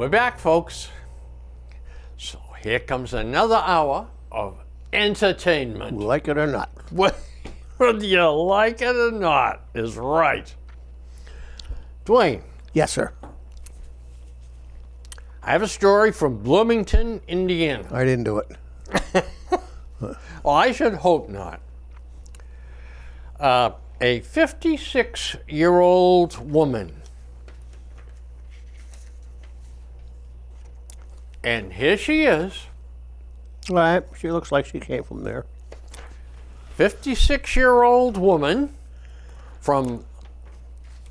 We're back, folks. So here comes another hour of entertainment. Like it or not. Whether you like it or not is right. Dwayne, Yes, sir. I have a story from Bloomington, Indiana. I didn't do it. Well, I should hope not. A 56-year-old woman. And here she is, All right. She looks like she came from there. 56-year-old woman from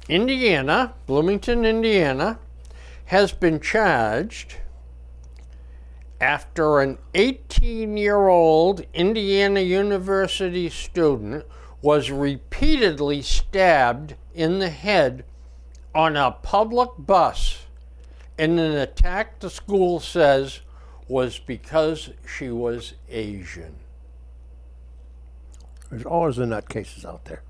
Indiana, Bloomington, Indiana, has been charged after an 18-year-old Indiana University student was repeatedly stabbed in the head on a public bus in an attack the school says was because she was Asian. There's always the nutcases out there.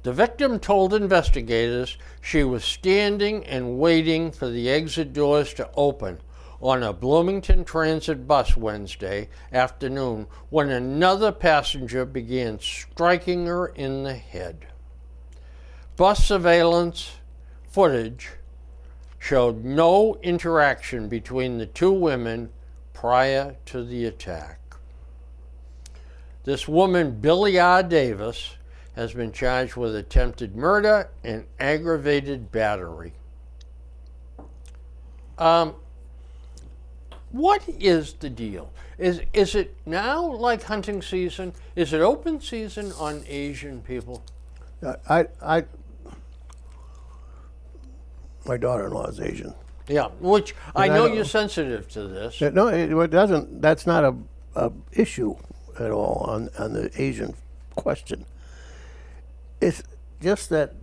The victim told investigators she was standing and waiting for the exit doors to open on a Bloomington Transit bus Wednesday afternoon when another passenger began striking her in the head. Bus surveillance footage showed no interaction between the two women prior to the attack. This woman, Billie R. Davis, has been charged with attempted murder and aggravated battery. What is the deal? Is it now like hunting season? Is it open season on Asian people? My daughter-in-law is Asian. Yeah, which I know don't- you're sensitive to this. No, it doesn't. That's not a issue at all on the Asian question. It's just that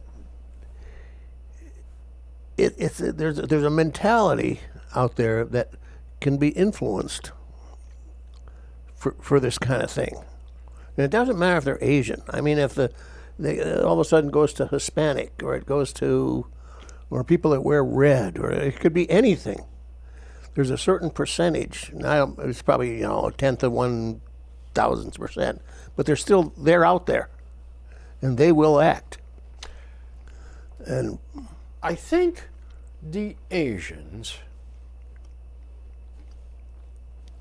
there's a mentality out there that can be influenced for this kind of thing. And it doesn't matter if they're Asian. I mean, if they all of a sudden goes to Hispanic, or it goes to, or people that wear red, or it could be anything. There's a certain percentage. Now it's probably a tenth of 1,000%, but they're out there, and they will act. And I think the Asians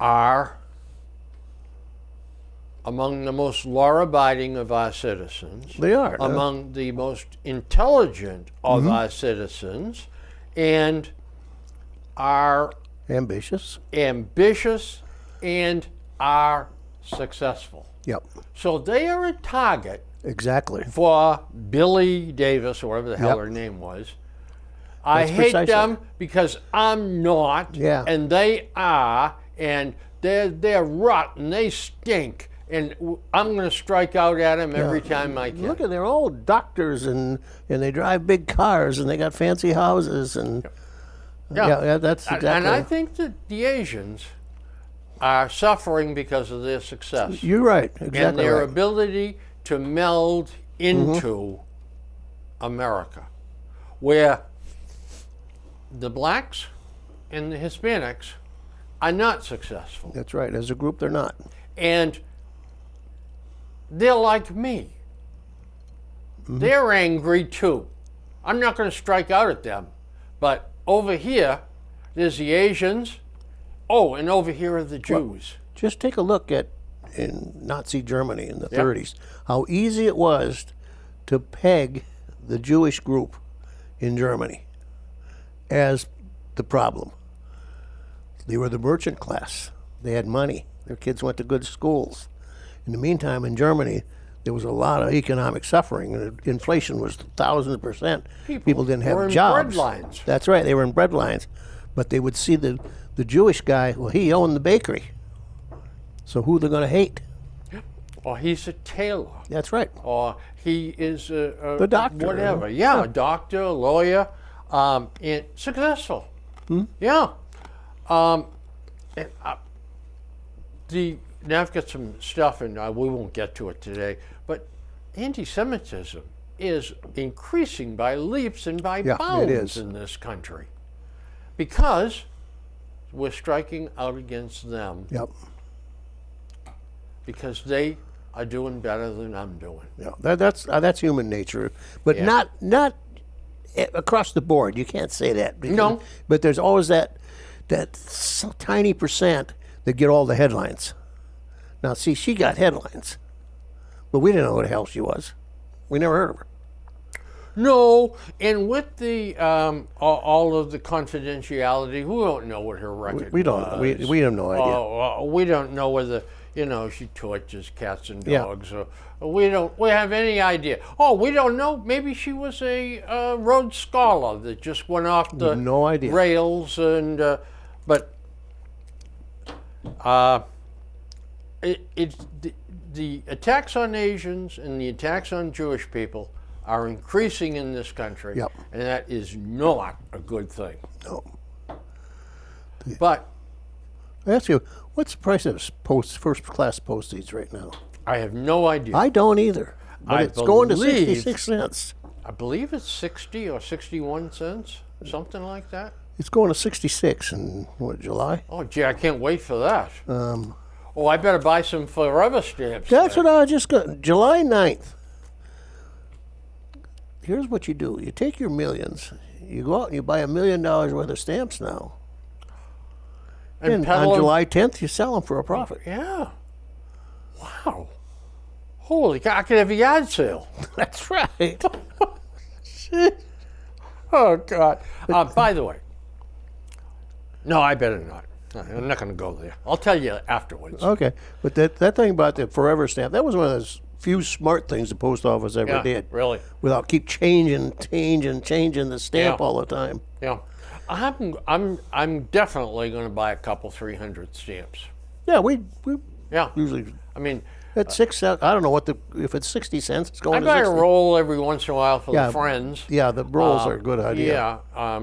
are among the most law-abiding of our citizens. They are. Among the most intelligent of our citizens, and are ambitious. And are successful. Yep. So they are a target Exactly. for Billie Davis, or whatever the hell Yep. her name was. I That's hate precisely. them because I'm not, Yeah. and they are, and they're rotten, they stink, and I'm going to strike out at them every time I can. Look at, they're all doctors, and they drive big cars, and they got fancy houses, and yeah, that's exactly. And I think that the Asians are suffering because of their success You're right. Exactly. and their right. ability to meld into America, where the blacks and the Hispanics are not successful. That's right. As a group, they're not. And they're like me. They're angry too. I'm not going to strike out at them. But over here, there's the Asians. Oh, and over here are the Jews. Just take a look at in Nazi Germany in the 30s, how easy it was to peg the Jewish group in Germany as the problem. They were the merchant class. They had money. Their kids went to good schools. In the meantime, in Germany, there was a lot of economic suffering. And inflation was 1,000%. People didn't were have in jobs. bread lines. That's right. They were in bread lines. But they would see the Jewish guy, well, he owned the bakery. So who they're going to hate? Or he's a tailor. That's right. Or he is a The doctor, whatever. you know? Yeah, a doctor, a lawyer, and successful. Yeah. And, now I've got some stuff, and we won't get to it today, but anti-Semitism is increasing by leaps and by Yeah, it bounds is. in this country because we're striking out against them Yep. because they are doing better than I'm doing. Yeah. That's human nature, but Yeah. not across the board. You can't say that. No. But there's always that tiny percent that get all the headlines. Now, see, she got headlines, but we didn't know who the hell she was. We never heard of her. No, and with the all of the confidentiality, we don't know what her record We don't. was. We have no idea. We don't know whether she tortures cats and Yeah. dogs, or we have any idea. Oh, we don't know. Maybe she was a Rhodes Scholar that just went off the No idea. rails, and but the attacks on Asians and the attacks on Jewish people are increasing in this country, Yep. and that is not a good thing. No. But I ask you, what's the price of first class postage right now? I have no idea. I don't either. But I it's going to believe- 66 cents. I believe it's 60 or 61 cents, something like that. It's going to 66 in July? Oh, gee, I can't wait for that. I better buy some Forever stamps. That's what I just got. July 9th. Here's what you do. You take your millions. You go out and you buy $1 million worth of stamps now. And peddle on 'em- July 10th, you sell them for a profit. Yeah. Wow. Holy cow, I could have a yard sale. That's right. Oh, God. By the way, no, I better not. I'm not going to go there. I'll tell you afterwards. Okay. But that thing about the forever stamp, that was one of those few smart things the post office ever Yeah, did. really. Without keep changing the stamp Yeah. all the time. Yeah. I'm definitely going to buy a couple 300 stamps. Yeah, we Yeah. usually I mean, at 6 cents. I don't know if it's 60 cents. It's I going to buy a 60. roll every once in a while for Yeah. the friends. Yeah, the rolls are a good idea. Yeah,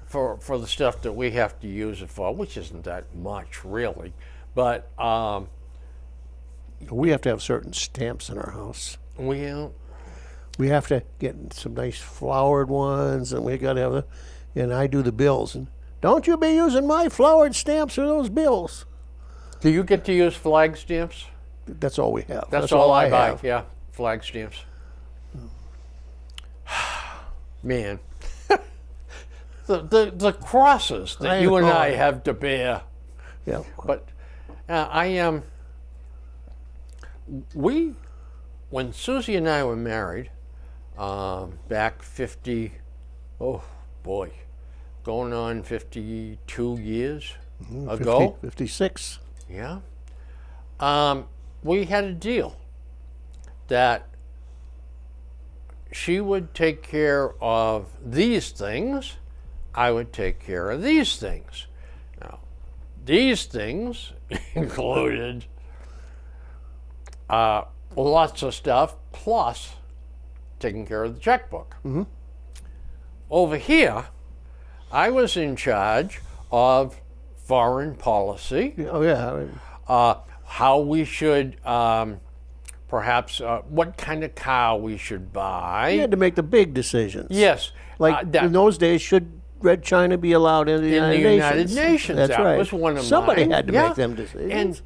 for the stuff that we have to use it for, which isn't that much really, but We have to have certain stamps in our house. We have to get some nice flowered ones, and we got to have and I do the bills. And don't you be using my flowered stamps for those bills. do you get to use flag stamps? That's all we have. That's all I buy. have. Yeah, flag stamps. Man, the crosses that I you and know. I have to bear. Yeah. But when Susie and I were married, back 50, oh boy, going on 52 years ago. 56. Yeah. We had a deal that she would take care of these things, I would take care of these things. Now, these things included lots of stuff, plus taking care of the checkbook. Mm-hmm. Over here, I was in charge of foreign policy, Oh, yeah. I mean, how we should perhaps what kind of car we should buy. you had to make the big decisions. Yes, Like that- in those days, should Red China be allowed in the United Nations? United Nations. That's That right. was one of Somebody mine. had to Yeah. make them decisions. And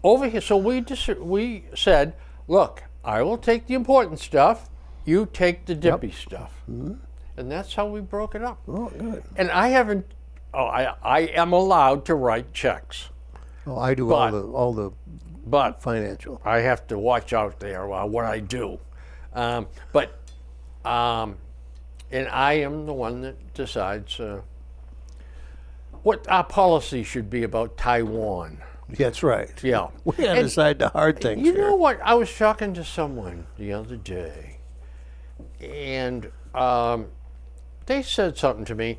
over here, so we said, look, I will take the important stuff. You take the dippy stuff, and that's how we broke it up. oh, good. And I haven't. Oh, I am allowed to write checks, Oh, I do But- all the but financial. I have to watch out there what I do. And I am the one that decides what our policy should be about Taiwan. That's right. Yeah. We got to And decide the hard things You here. know what? I was talking to someone the other day, and they said something to me,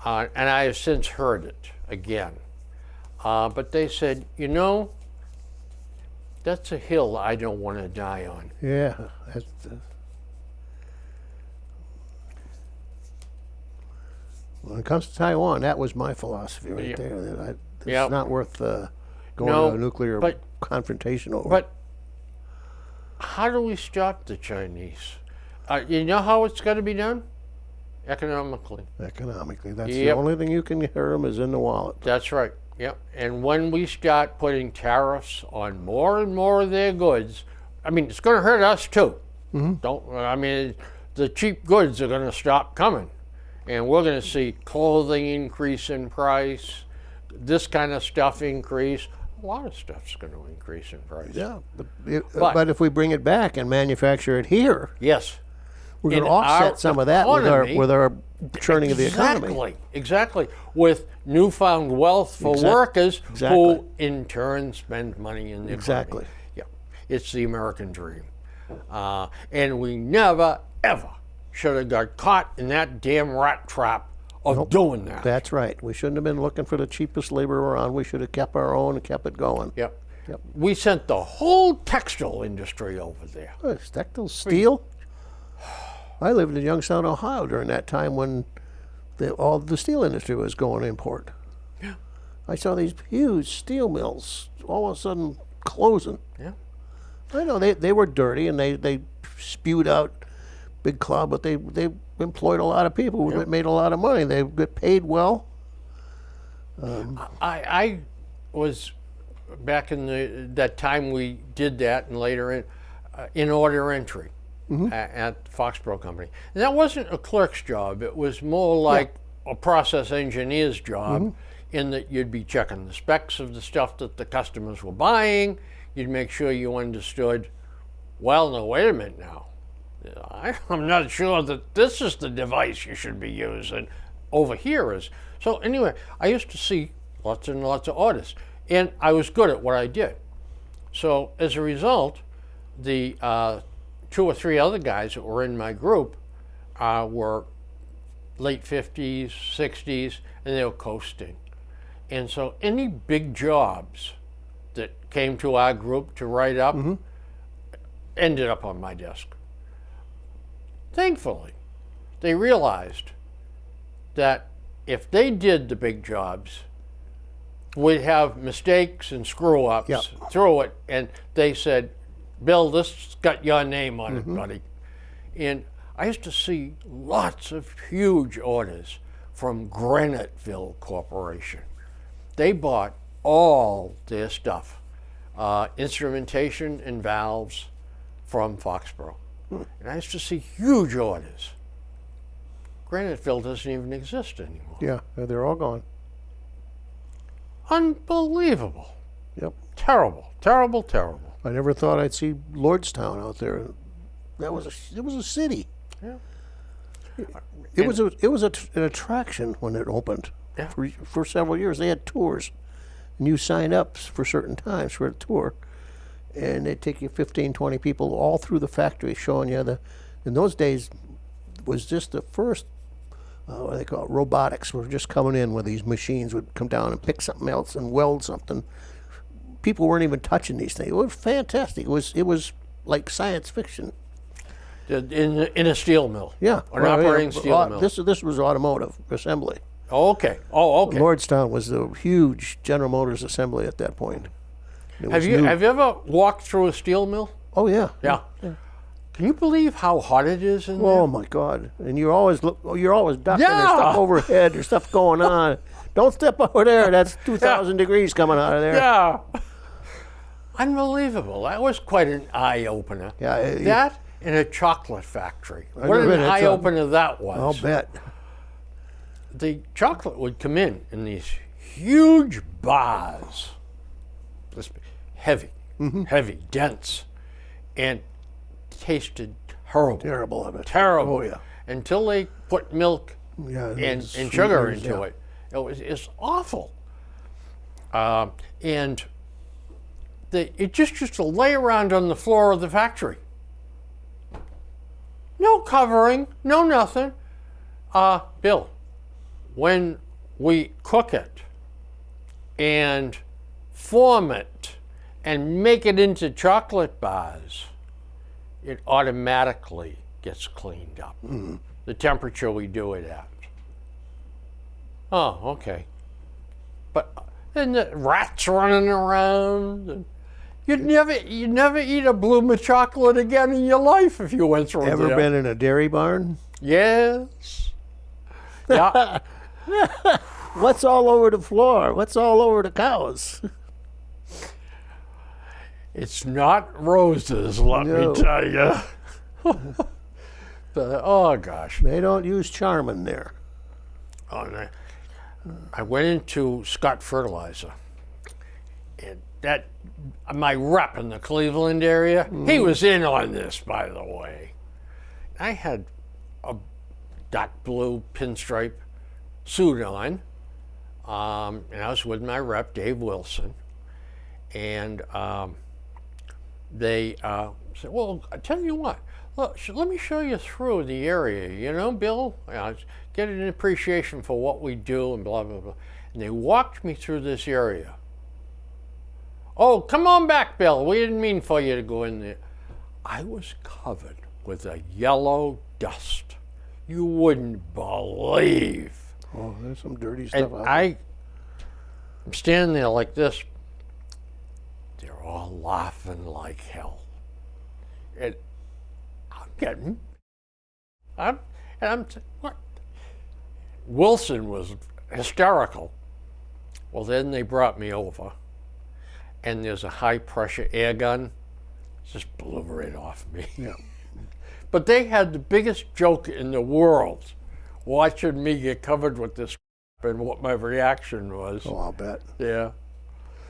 and I have since heard it again. But they said, that's a hill I don't want to die on. Yeah. That's, when it comes to Taiwan, that was my philosophy right Yeah. there. That it's Yeah. not worth going No, to a nuclear confrontation over. But how do we stop the Chinese? You know how it's got to be done? Economically. Economically, that's the Yep. only thing you can hear them is in the wallet. That's right. Yep. And when we start putting tariffs on more and more of their goods, I mean, it's going to hurt us too. Don't. I mean, the cheap goods are going to stop coming, and we're going to see clothing increase in price, this kind of stuff increase. A lot of stuff's going to increase in price. Yeah, but if we bring it back and manufacture it here, Yes. we're going In to offset our some of that economy- with our churning of the economy. Exactly. With newfound wealth for workers Exactly. who in turn spend money in the Exactly. economy. Yeah. It's the American dream. And we never, ever should have got caught in that damn rat trap of doing that. That's right. We shouldn't have been looking for the cheapest labor around. We should have kept our own and kept it going. Yep. Yep. We sent the whole textile industry over there. Textile, steel. I lived in Youngstown, Ohio during that time when all the steel industry was going import. Yeah. I saw these huge steel mills all of a sudden closing. Yeah. I know they were dirty and they spewed out big cloud, but they employed a lot of people who made a lot of money. They get paid well. I was back in that time we did that, and later in order entry at Foxborough Company. And that wasn't a clerk's job. It was more like a process engineer's job, in that you'd be checking the specs of the stuff that the customers were buying. You'd make sure you understood, well, no, wait a minute now. I'm not sure that this is the device you should be using. Over here is. So anyway, I used to see lots and lots of orders, and I was good at what I did. So as a result, the 2 or 3 other guys that were in my group were late 50s, 60s, and they were coasting. And so any big jobs that came to our group to write up ended up on my desk. Thankfully, they realized that if they did the big jobs, we'd have mistakes and screw-ups through it. And they said, Bill, this got your name on it, buddy. And I used to see lots of huge orders from Graniteville Corporation. They bought all their stuff, instrumentation and valves from Foxborough. And I used to see huge orders. Graniteville doesn't even exist anymore. Yeah, they're all gone. Unbelievable. Yep. Terrible, terrible, terrible. I never thought I'd see Lordstown out there. It was a city. Yeah. It was an attraction when it opened. Yeah. For several years, they had tours, and you signed up for certain times for a tour, and they'd take you 15, 20 people all through the factory, showing you in those days, was just the first, what they call it, robotics were just coming in, where these machines would come down and pick something else and weld something. People weren't even touching these things. It was fantastic. It was like science fiction. In a steel mill. Yeah, An operating steel mill. This was automotive assembly. Oh, okay. Oh, okay. Lordstown was the huge General Motors assembly at that point. Have you ever walked through a steel mill? Oh yeah. Yeah. Can you believe how hot it is in Oh there? my God! And you're always ducking. There's Yeah. stuff overhead. There's stuff going on. Don't step over there. That's 2,000 degrees coming out of there. Yeah. Unbelievable. That was quite an eye opener. Yeah, That and a chocolate factory. What never an been. It's eye opener that was. I'll bet. The chocolate would come in these huge bars. This heavy, heavy, dense, and tasted horrible. Terrible of it. Terrible. Oh yeah. Until they put milk Yeah. and sweeteners, sugar into yeah. it. It's awful. And it just used to lay around on the floor of the factory. No covering, no nothing. Bill, when we cook it and form it and make it into chocolate bars, it automatically gets cleaned up. The temperature we do it at. Oh, okay. But then the rats running around, and You'd never eat a bloom of chocolate again in your life if you went through Ever there. been in a dairy barn? Yes. Yeah. What's all over the floor? What's all over the cows? It's not roses, let No. me tell you. But, oh gosh. They don't use Charmin there. Oh, no. I went into Scott Fertilizer, and that my rep in the Cleveland area, he was in on this, by the way. I had a dark blue pinstripe suit on, and I was with my rep, Dave Wilson, and they said, "Well, I tell you what, look, let me show you through the area, you know, Bill. Get an appreciation for what we do and blah, blah, blah." And they walked me through this area. "Oh, come on back, Bill. We didn't mean for you to go in there." I was covered with a yellow dust. You wouldn't believe. Oh, there's some dirty stuff And out I'm standing there like this. They're all laughing like hell. And I'm getting, what? Wilson was hysterical. Well, then they brought me over, and there's a high pressure air gun. Just blew right off me. Yeah. But they had the biggest joke in the world watching me get covered with this and what my reaction was. Oh, I'll bet. Yeah.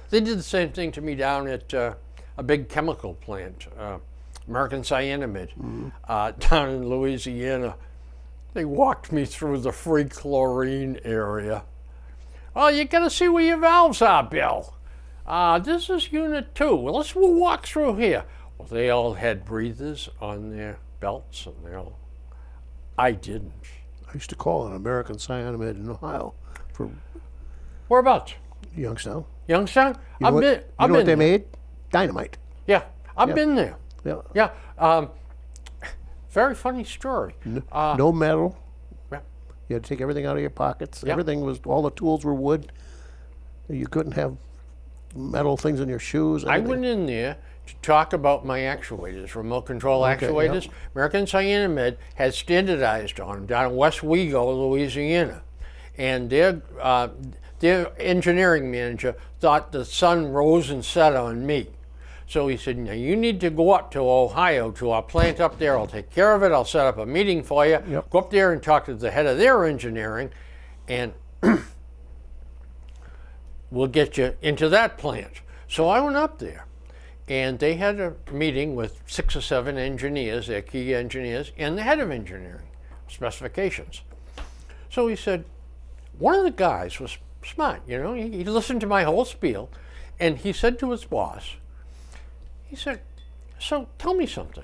They did the same thing to me down at a big chemical plant, American Cyanamid, down in Louisiana. They walked me through the free chlorine area. "Oh, you got to see where your valves are, Bill. This is unit 2. Well, we'll walk through here." Well, they all had breathers on their belts, and I didn't. I used to call an American Cyanamid in Ohio for Whereabouts? Youngstown. Youngstown? You know what they made? Dynamite. Yeah, I've Yeah. been there. Yeah. Yeah. Very funny story. No metal. Yeah. You had to take everything out of your pockets. Yeah. Everything was, all the tools were wood. You couldn't have metal things in your shoes. I anything. went in there to talk about my actuators, remote control Okay, actuators. American Cyanamid had standardized on them down in West Wego, Louisiana. And their engineering manager thought the sun rose and set on me. So he said, "Now you need to go up to Ohio to our plant up there. I'll take care of it. I'll set up a meeting for you. Yep. Go up there and talk to the head of their engineering, and we'll get you into that plant." So I went up there, and they had a meeting with 6 or 7 engineers, their key engineers, and the head of engineering specifications. So he said, one of the guys was smart, you know, he listened to my whole spiel, and he said to his boss, he said, "So tell me something.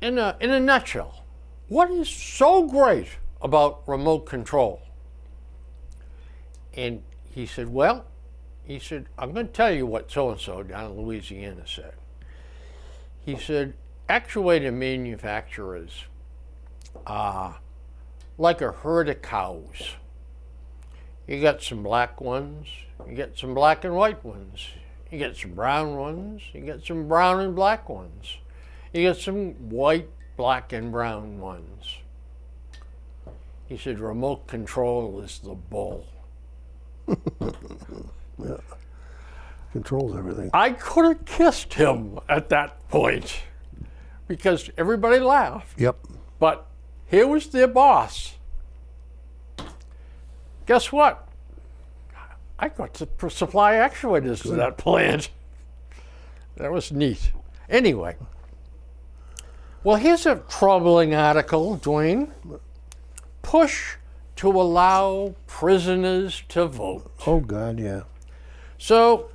In a nutshell, what is so great about remote control?" And he said, "Well," he said, "I'm going to tell you what so-and-so down in Louisiana said." He said, "Actuator manufacturers are like a herd of cows. You got some black ones, you get some black and white ones, you get some brown ones, you get some brown and black ones, you get some white, black, and brown ones." He said, "Remote control is the bull." Controls everything. I could have kissed him at that point because everybody laughed. Yep. But here was their boss. Guess what? I got to supply actuators to that plant. That was neat. Anyway, well, here's a troubling article, Dwayne. Push to allow prisoners to vote. Oh God, yeah. So,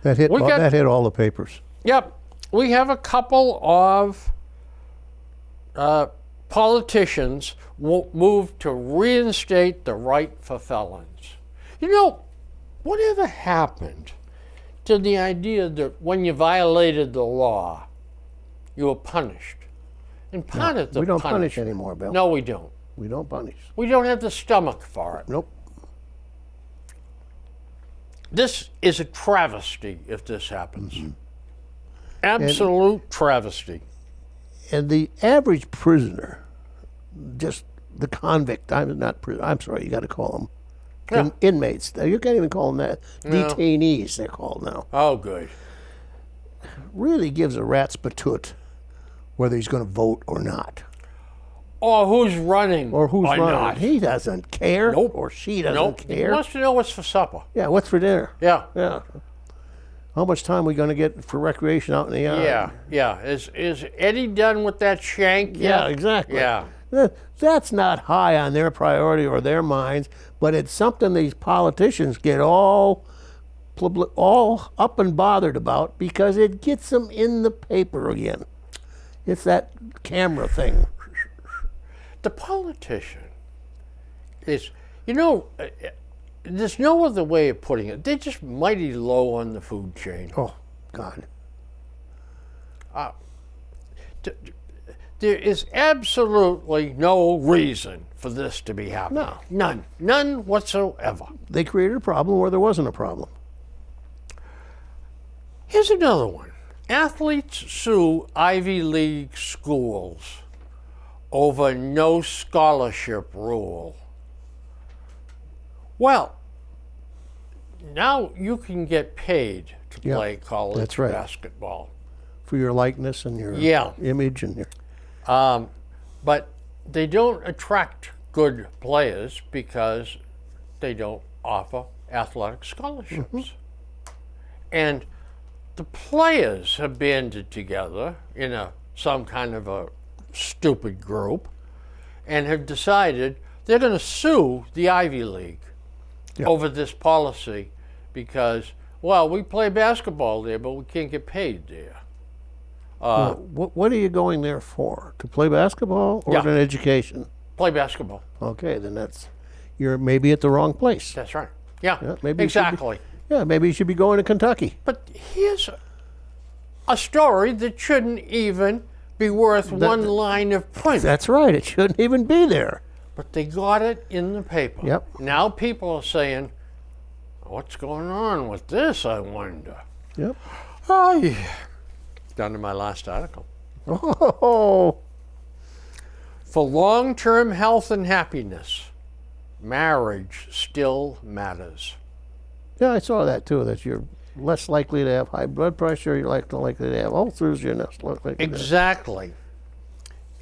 That hit. We got- That hit all the papers. yep, we have a couple of politicians move to reinstate the right for felons. You know, whatever happened to the idea that when you violated the law, you were punished? And part of the We don't punish punishment- anymore, Bill. No, we don't. We don't punish. We don't have the stomach for it. Nope. This is a travesty if this happens. Absolute travesty. And the average prisoner, just the convict, I'm sorry, you got to call them inmates. You can't even call them that. No. Detainees, they're called now. Oh, good. Really gives a rat's patoot whether he's going to vote or not. Or who's running. Or who's running. not. He doesn't care. Nope. Or she doesn't Nope. He care. wants to know what's for supper. Yeah, what's for dinner? Yeah. Yeah. How much time are we going to get for recreation out in the yard? Yeah. Is Eddie done with that shank yet? Yeah, exactly. Yeah. That's not high on their priority or their minds, but it's something these politicians get all up and bothered about because it gets them in the paper again. It's that camera thing. The politician is, there's no other way of putting it. They're just mighty low on the food chain. Oh, God. There is absolutely no reason for this to be happening. No. None whatsoever. They created a problem where there wasn't a problem. Here's another one. Athletes sue Ivy League schools over no scholarship rule. Well, now you can get paid to Yeah, play college that's right. basketball. For your likeness and your Yeah. image and your... But they don't attract good players because they don't offer athletic scholarships. And the players have banded together in some kind of a stupid group and have decided they're going to sue the Ivy League over this policy because, well, we play basketball there, but we can't get paid there. What are you going there for? To play basketball or an education? Play basketball. Okay, then you're maybe at the wrong place. That's right. Yeah, maybe you should be- exactly. Yeah, maybe you should be going to Kentucky. But here's a story that shouldn't even be worth one line of print. That's right. It shouldn't even be there. But they got it in the paper. Yep. Now people are saying, what's going on with this, I wonder? Yep. Oh, yeah. Down to my last article. Oh, For long-term health and happiness, marriage still matters. yeah, I saw that too. That you're less likely to have high blood pressure. You're likely to have ulcers. You're less likely. Exactly.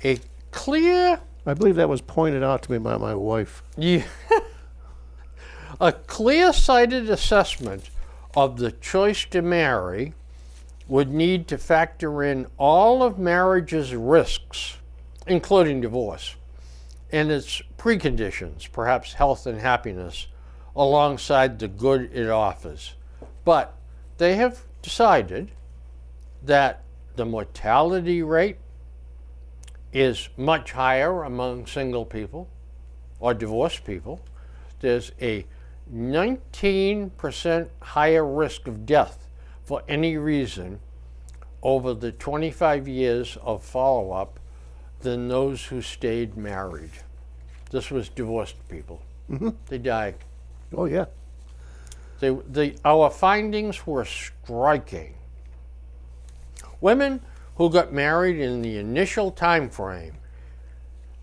A clear I believe that was pointed out to me by my wife. Yeah. A clear-sighted assessment of the choice to marry would need to factor in all of marriage's risks, including divorce, and its preconditions, perhaps health and happiness, alongside the good it offers. But they have decided that the mortality rate is much higher among single people or divorced people. There's a 19% higher risk of death for any reason over the 25 years of follow-up than those who stayed married. This was divorced people. They died. Oh yeah. Our findings were striking. Women who got married in the initial time frame,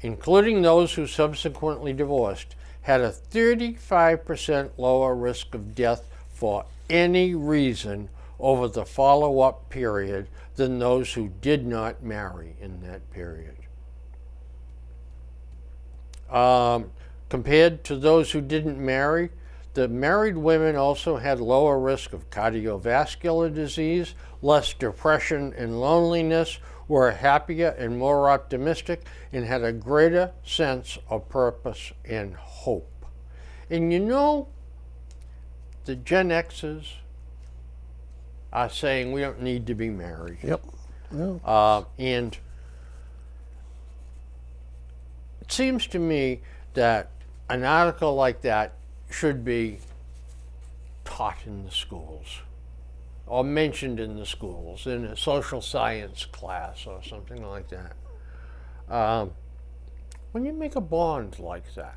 including those who subsequently divorced, had a 35% lower risk of death for any reason over the follow-up period than those who did not marry in that period. Compared to those who didn't marry, the married women also had lower risk of cardiovascular disease, less depression and loneliness, were happier and more optimistic, and had a greater sense of purpose and hope. And the Gen Xers are saying we don't need to be married. Yep. Yeah. And it seems to me that an article like that should be taught in the schools or mentioned in the schools in a social science class or something like that. When you make a bond like that,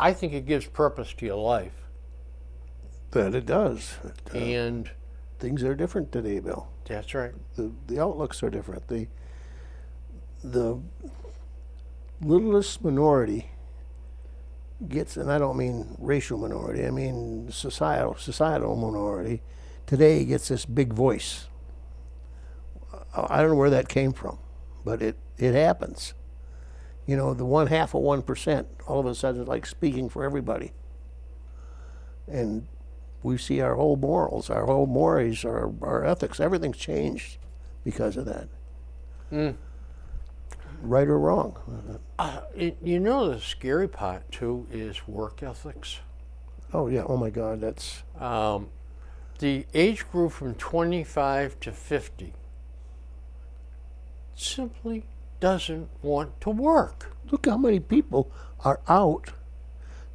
I think it gives purpose to your life. That it does. And Things are different today, Bill. that's right. The outlooks are different. The littlest minority gets, and I don't mean racial minority, I mean societal minority, today gets this big voice. I don't know where that came from, but it happens. You know, the 0.5% all of a sudden is like speaking for everybody. And we see our whole morals, our whole mores, our ethics, everything's changed because of that. Right or wrong. You know, the scary part too is work ethics. Oh yeah, oh my God, that's, The age group from 25 to 50 simply doesn't want to work. look how many people are out,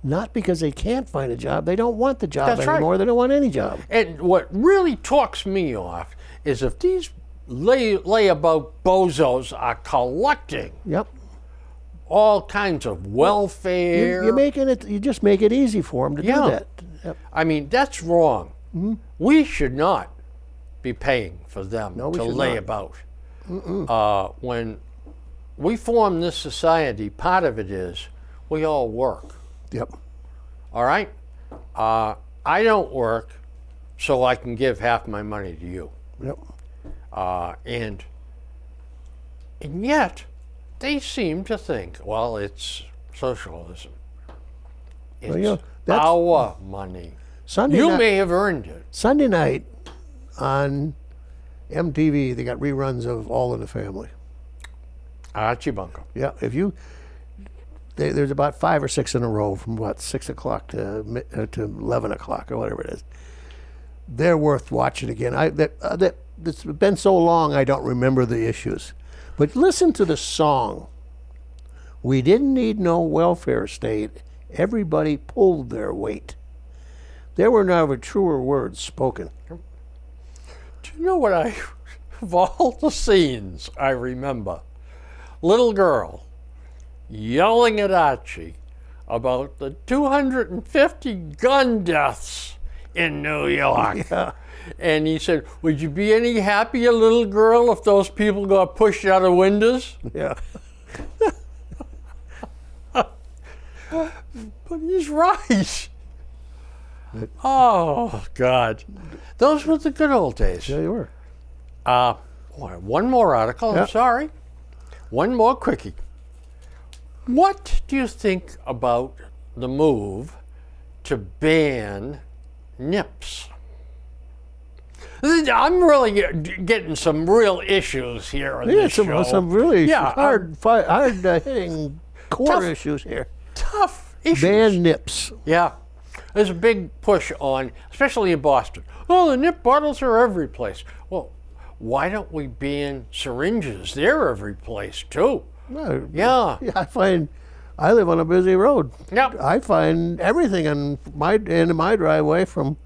not because they can't find a job, they don't want the job That's right. anymore, they don't want any job. And what really talks me off is if these layabout bozos are collecting Yep. all kinds of welfare. You just make it easy for them to Yeah. do that. Yep. I mean, that's wrong. We should not be paying for them No, we to should lay not. about. When we form this society, part of it is we all work. Yep. All right? I don't work so I can give half my money to you. Yep. And yet, they seem to think, well, it's socialism. It's Well, yeah, that's- our money. Sunday You night, may have earned it. Sunday night on MTV, they got reruns of All in the Family. Archie Bunker. Yeah, there's about 5 or 6 in a row from what 6 o'clock to 11 o'clock or whatever it is. They're worth watching again. It's been so long I don't remember the issues, but listen to the song. We didn't need no welfare state. Everybody pulled their weight. There were never truer words spoken. Do you know what of all the scenes I remember? Little girl yelling at Archie about the 250 gun deaths in New York. Yeah. And he said, would you be any happier, little girl, if those people got pushed out of windows? Yeah. But he's right. Oh, God. Those were the good old days. Yeah, you were. One more article, Yeah. I'm sorry. One more quickie. What do you think about the move to ban nips? I'm really getting some real issues here on Yeah, this show. some really Yeah, hard hitting core Tough. issues here. tough issues. Ban nips. Yeah. There's a big push on, especially in Boston. Oh, the nip bottles are every place. Well, why don't we ban syringes? They're every place too. No, Yeah. I live on a busy road. Yep. I find everything in my driveway from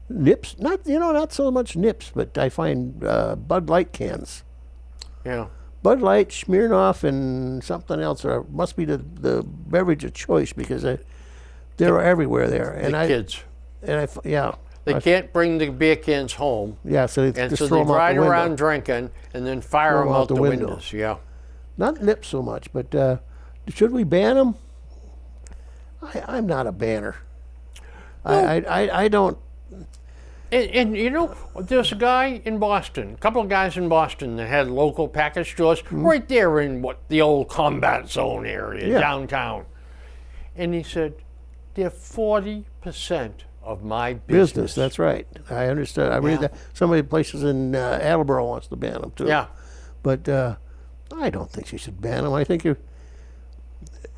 nips. Not so much nips, but I find Bud Light cans. Yeah. Bud Light, Smirnoff, and something else must be the beverage of choice because they're everywhere there. And Kids. Yeah. They can't bring the beer cans home, Yeah, so they and just so throw they them out ride the window. around drinking and then fire Throw them out the window. windows. Yeah. Not nips so much, but should we ban them? I'm not a banner. I don't. And you know, there's a guy in Boston, a couple of guys in Boston that had local package stores right there in the old combat zone area, Yeah. downtown. And he said, they're 40% of my Business, that's right. I understand. I read Yeah. that. Some of the places in Attleboro wants to ban them too. Yeah. But I don't think you should ban them. I think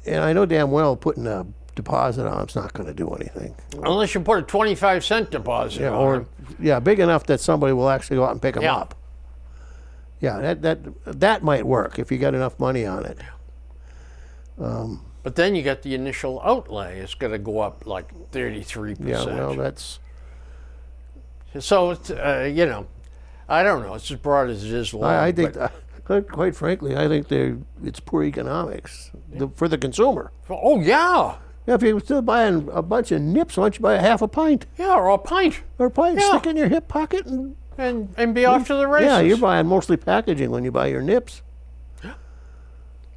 and I know damn well putting a deposit on them's not going to do anything. Unless you put a 25-cent deposit Yeah, on or them. big enough that somebody will actually go out and pick them Yeah. up. Yeah, that might work if you got enough money on it. But then you got the initial outlay. It's going to go up like 33%. Yeah, well, that's So, it's, I don't know. It's as broad as it is long. I think. but- Quite frankly, I think it's poor economics for the consumer. oh, yeah. Yeah, if you're still buying a bunch of nips, why don't you buy a half a pint Yeah, or a pint, or a pint? Yeah. Stick it in your hip pocket and and be off to the races. yeah, you're buying mostly packaging when you buy your nips.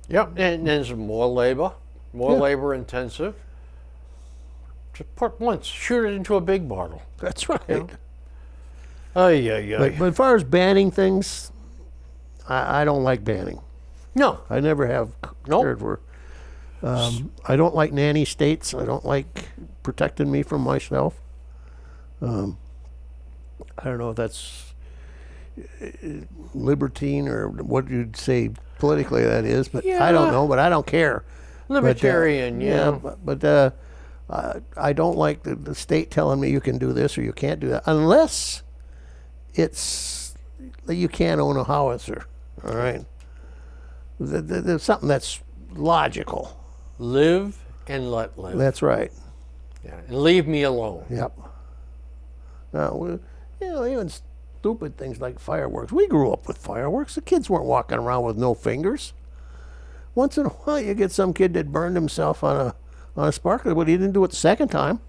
Yep, and there's more labor, more Yeah. labor intensive. Just put once, shoot it into a big bottle. That's right. Oh yeah. But as far as banning things, I don't like banning. No, I never have Nope. cared for. I don't like nanny states. I don't like protecting me from myself. I don't know if that's libertine or what you'd say politically that is, but I don't Yeah. know. But I don't care. libertarian. Yeah. But I don't like the state telling me you can do this or you can't do that unless it's you can't own a howitzer. All right, there's something that's logical. Live and let live. That's right. Yeah. And leave me alone. Yep. Now, even stupid things like fireworks. We grew up with fireworks. The kids weren't walking around with no fingers. Once in a while, you get some kid that burned himself on a sparkler, but he didn't do it the second time.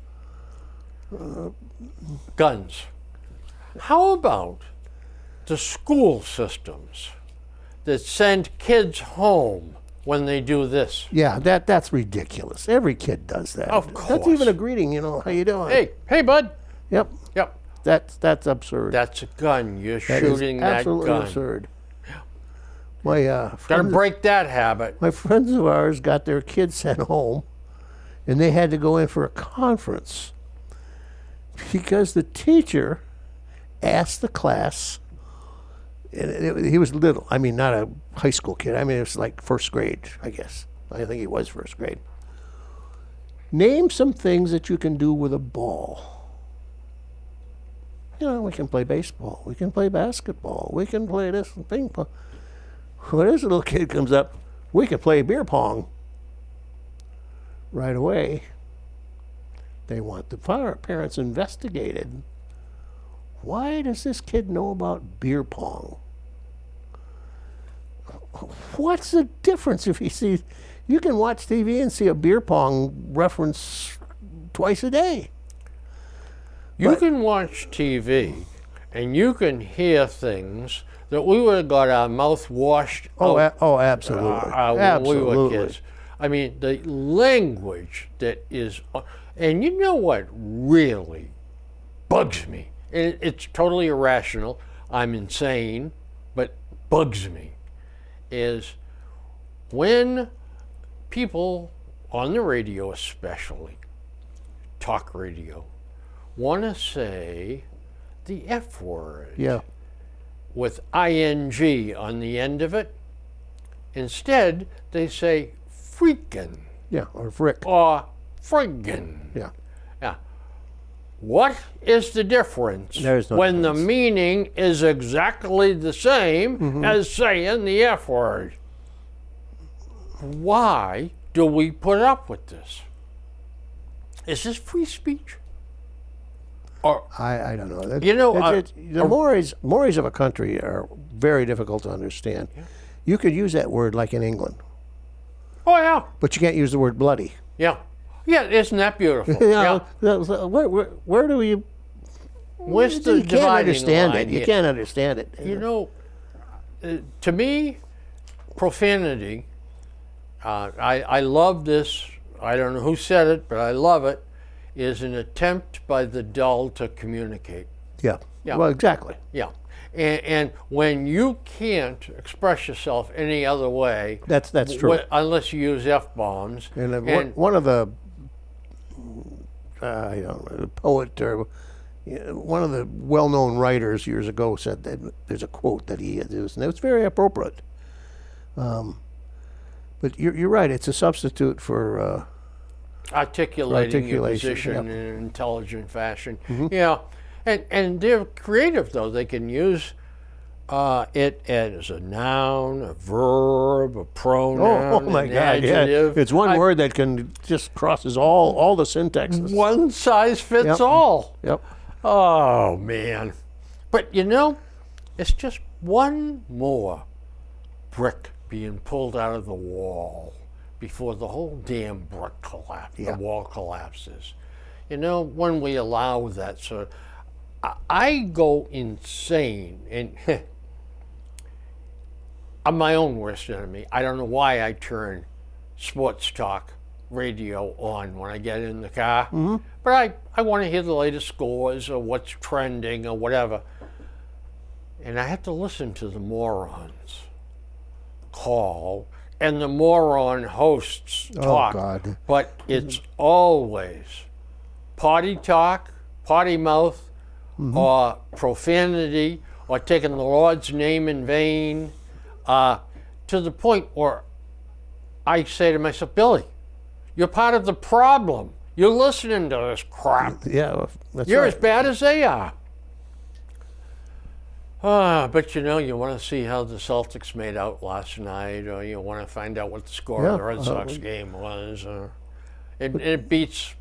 Guns. How about the school systems that send kids home when they do this? Yeah, that's ridiculous. Every kid does that. Of That's course. even a greeting. How you doing? Hey, bud. Yep. Yep. That's absurd. That's a gun. You're That is shooting that absolutely gun. absurd. My Got to friends, break that habit. my friends of ours got their kids sent home, and they had to go in for a conference because the teacher asked the class, and he was little. I mean, not a high school kid. I mean, it was like first grade, I guess. I think he was first grade. Name some things that you can do with a ball. We can play baseball. We can play basketball. We can play this and ping pong. When this little kid comes up, we can play beer pong. Right away, they want the parents investigated. Why does this kid know about beer pong? What's the difference if he sees? You can watch TV and see a beer pong reference twice a day. You can watch TV and you can hear things that we would have got our mouth washed out Absolutely. when we were Absolutely. kids. I mean, the language that is, and you know what really bugs me? And it's totally irrational. I'm insane, but bugs me. Is when people on the radio, especially talk radio, want to say the F word Yeah. with ing on the end of it. Instead, they say freaking Yeah. Or frick. or friggin'. Yeah. Yeah. What is the difference There's no when difference. the meaning is exactly the same as saying the F word? Why do we put up with this? Is this free speech? Or I don't know. You know, the mores of a country are very difficult to understand. You could use that word like in England, oh yeah, but you can't use the word bloody. yeah, isn't that beautiful? Yeah. Yeah. Where do we? Where's the You can't dividing understand line it. You here? can't understand it. You know, to me, profanity. I love this. I don't know who said it, but I love it. Is an attempt by the dull to communicate. Yeah. Yeah. Well, exactly. Yeah, and when you can't express yourself any other way, That's true. unless you use f-bombs. And one of the, I don't know, the poet or one of the well-known writers years ago said that there's a quote that he used, and it was very appropriate. But you're right. It's a substitute for. Articulating your Articulation, position yep. in an intelligent fashion. Yeah, and they're creative though. They can use it as a noun, a verb, a pronoun, Oh my an God! adjective. Yeah, it's one word that can just crosses all the syntaxes. One size fits Yep. all. Yep. Oh man, but it's just one more brick being pulled out of the wall before the whole damn brick collapse, Yeah. the wall collapses. You know, when we allow that sort I go insane, and I'm my own worst enemy. I don't know why I turn sports talk radio on when I get in the car, but I want to hear the latest scores or what's trending or whatever. And I have to listen to the morons call and the moron hosts talk. Oh, God. But it's always potty talk, potty mouth, or profanity, or taking the Lord's name in vain, to the point where I say to myself, Billy, you're part of the problem. You're listening to this crap. Yeah, that's You're right. as bad as they are. But you know, you want to see how the Celtics made out last night, or you want to find out what the score of the Yeah, Red Sox game was. It beats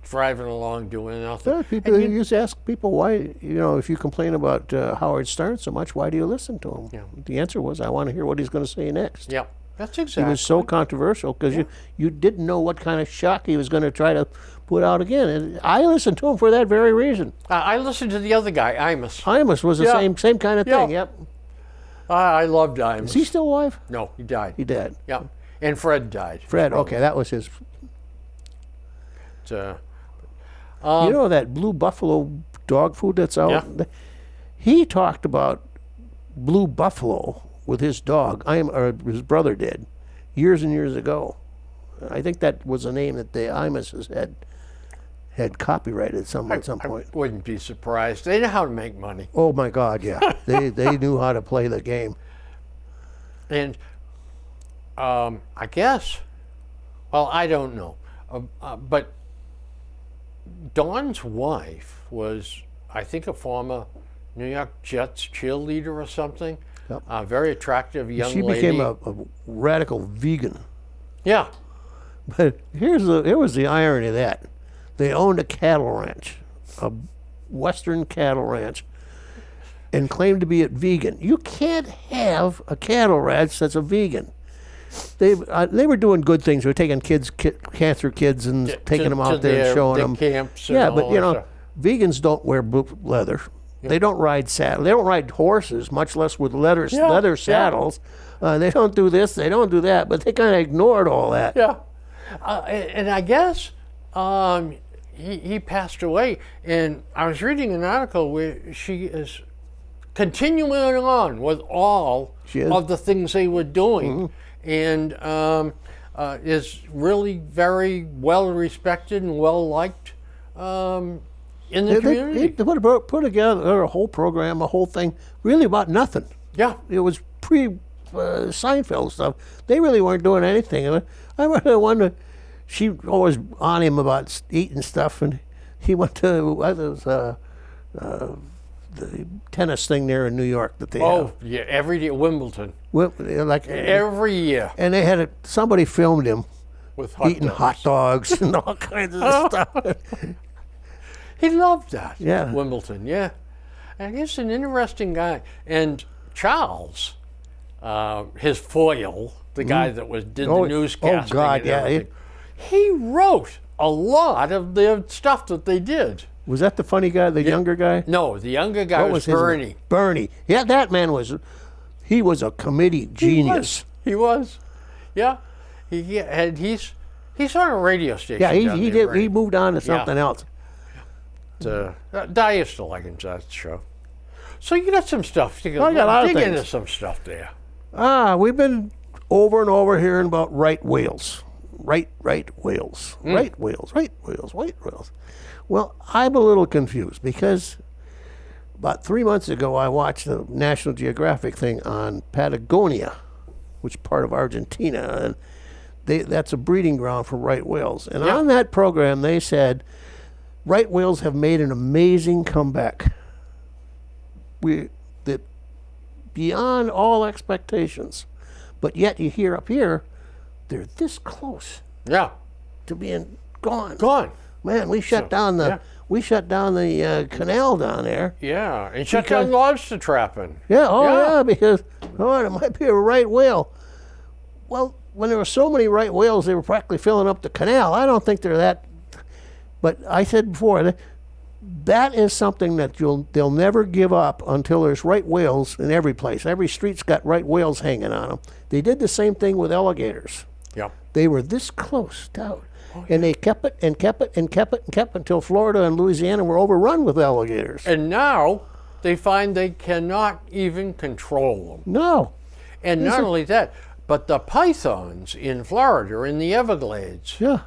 driving along doing nothing. Yeah, people And you- used to ask people why, if you complain about Howard Stern so much, why do you listen to him? Yeah. The answer was, I want to hear what he's going to say next. yeah, that's He exactly. was so controversial because you didn't know what kind of shock he was going to try to put out again. And I listened to him for that very reason. I listened to the other guy, Imus. Imus was the Yeah. same kind of Yeah. thing. Yep. I loved Imus. Is he still alive? No, he died. He did. Yeah, and Fred died. Fred. Okay, that was his. So, You know that Blue Buffalo dog food that's out? Yeah. He talked about Blue Buffalo with his dog. Or his brother did, years and years ago. I think that was a name that the Imuses had copyrighted at some point. I wouldn't be surprised. They know how to make money. Oh my God, yeah. they knew how to play the game. And I guess, well, I don't know. But Don's wife was, I think, a former New York Jets cheerleader or something. Yep. A very attractive young She lady. became a radical vegan. Yeah. But here was the irony of that. They owned a cattle ranch, a western cattle ranch, and claimed to be a vegan. You can't have a cattle ranch that's a vegan. They were doing good things. They were taking cancer kids and taking them out there and showing their them. camps. Yeah, and but all you that know, stuff. vegans don't wear leather. They don't ride saddle. They don't ride horses, much less with leather saddles. They don't do this. They don't do that. But they kind of ignored all that. Yeah. And I guess he passed away. And I was reading an article where she is continuing on with all She is. of the things they were doing. And is really very well respected and well liked in the community. They put together a whole program, a whole thing, really about nothing. Yeah. It was pre-Seinfeld stuff. They really weren't doing anything. I remember one. She always on him about eating stuff, and he went to the tennis thing there in New York that they Oh, have. yeah. Every day, Wimbledon. Like Every year and they had somebody filmed him with hot eating dogs. hot dogs and all kinds of stuff. He loved that. Yeah. Wimbledon, yeah. And he's an interesting guy. And Charles, his foil, the guy that did the newscasting. God, and yeah. everything, he wrote a lot of the stuff that they did. Was that the funny guy, the younger guy? No, the younger guy What was his name? Bernie. Bernie. Yeah, that man was a committee genius. He was. Yeah. He's on a radio station. Yeah, down he there, did. Bernie. He moved on to something else. I used to like him, that show. So you got some stuff. You I got a lot of dig things. into some stuff there. We've been over and over hearing about right whales. Right whales. Right whales. Well, I'm a little confused because about 3 months ago I watched the National Geographic thing on Patagonia, which is part of Argentina, and that's a breeding ground for right whales. And Yeah. on that program they said right whales have made an amazing comeback. That beyond all expectations. But yet you hear up here, they're this close Yeah. to being gone. Gone. Man, we shut down the canal down there. Yeah. And shut Because- down lobster trapping. Yeah, Yeah. because it might be a right whale. Well, when there were so many right whales, they were practically filling up the canal. I don't think they're that. But I said before, that is something that they'll never give up until there's right whales in every place. Every street's got right whales hanging on them. They did the same thing with alligators. Yeah. They were this close down. And they kept it and kept it and kept it and kept it until Florida and Louisiana were overrun with alligators. And now they find they cannot even control them. No. And not only that, but the pythons in Florida, in the Everglades, Yeah.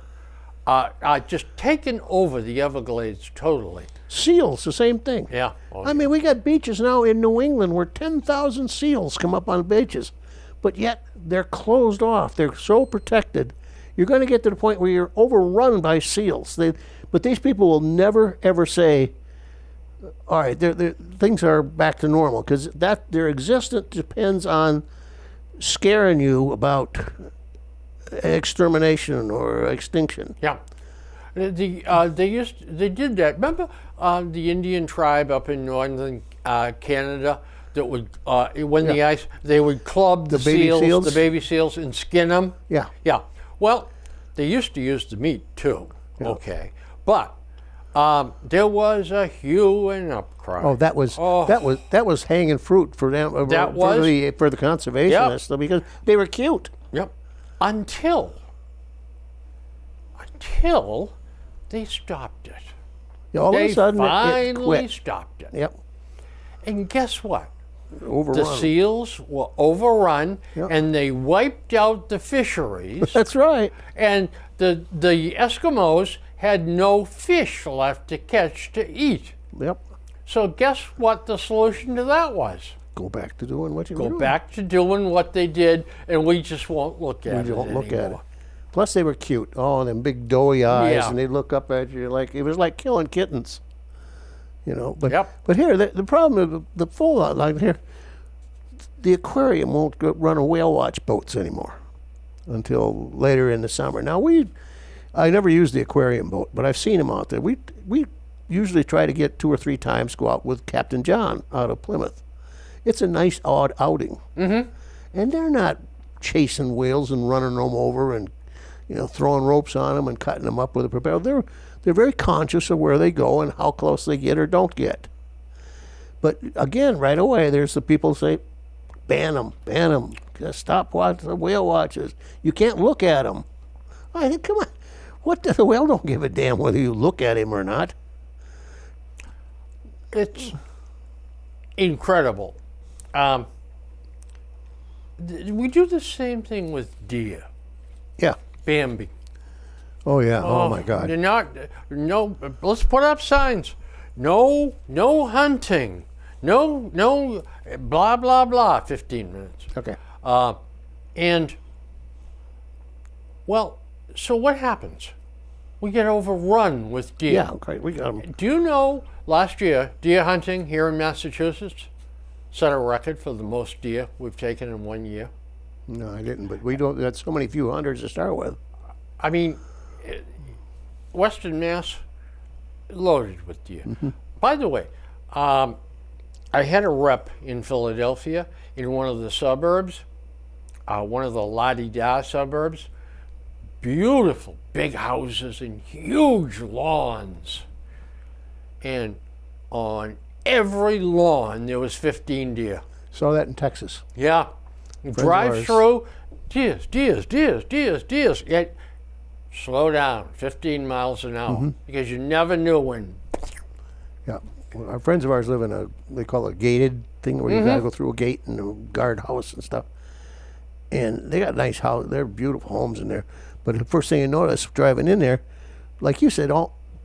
are just taking over the Everglades totally. Seals, the same thing. Yeah. Oh, I mean, we got beaches now in New England where 10,000 seals come up on beaches, but yet they're closed off. They're so protected. You're going to get to the point where you're overrun by seals. But these people will never, ever say, all right, things are back to normal, because their existence depends on scaring you about extermination or extinction. yeah. They did that. Remember the Indian tribe up in northern Canada that would when the ice, they would club the baby seals? the baby seals, and skin them. Yeah. Yeah. Well, they used to use the meat too. Yeah. Okay, but there was a hue and upcry. Oh, that was hanging fruit for them. That for the conservationists, because they were cute. Yep. Until they stopped it. All of a sudden, it finally quit. stopped it. Yep. And guess what? Overrun. The seals were overrun, Yep. and they wiped out the fisheries. That's right. And the Eskimos had no fish left to catch to eat. Yep. So guess what the solution to that was? Go back to doing what you Go were doing. back to doing what they did, and we just won't look at it You don't look at it. anymore. Plus, they were cute. Oh, them big doughy eyes, Yeah. and they'd look up at you like it was like killing kittens. You know. But Yep. but here the problem is the fallout line here. The aquarium won't run a whale watch boats anymore until later in the summer. Now I never used the aquarium boat, but I've seen them out there. We usually try to get 2 or 3 times go out with Captain John out of Plymouth. It's a nice odd outing, and they're not chasing whales and running them over and throwing ropes on them and cutting them up with a propeller. They're very conscious of where they go and how close they get or don't get. But again, right away, there's the people who say, ban them, stop watching the whale watches. You can't look at them. I think, come on, the whale don't give a damn whether you look at him or not. It's incredible. We do the same thing with deer. Yeah. Bambi. Oh yeah. Oh my God. They're not. No. Let's put up signs. No hunting. No. Blah blah blah. 15 minutes. Okay. And well, so what happens? We get overrun with deer. Yeah. Okay. We got them. Do you know last year deer hunting here in Massachusetts set a record for the most deer we've taken in 1 year? No, I didn't. But we don't. Got so many few hundreds to start with. I mean, Western Mass loaded with deer. By the way, I had a rep in Philadelphia in one of the suburbs, one of the la-di-da suburbs. Beautiful big houses and huge lawns. And on every lawn there was 15 deer. Saw that in Texas. Yeah. Drive through, deers. Yet slow down, 15 miles an hour, because you never knew when. Yeah. Well, our friends of ours live in they call it a gated thing where you got to go through a gate and a guard house and stuff. And they got nice houses. They're beautiful homes in there. But the first thing you notice driving in there, like you said,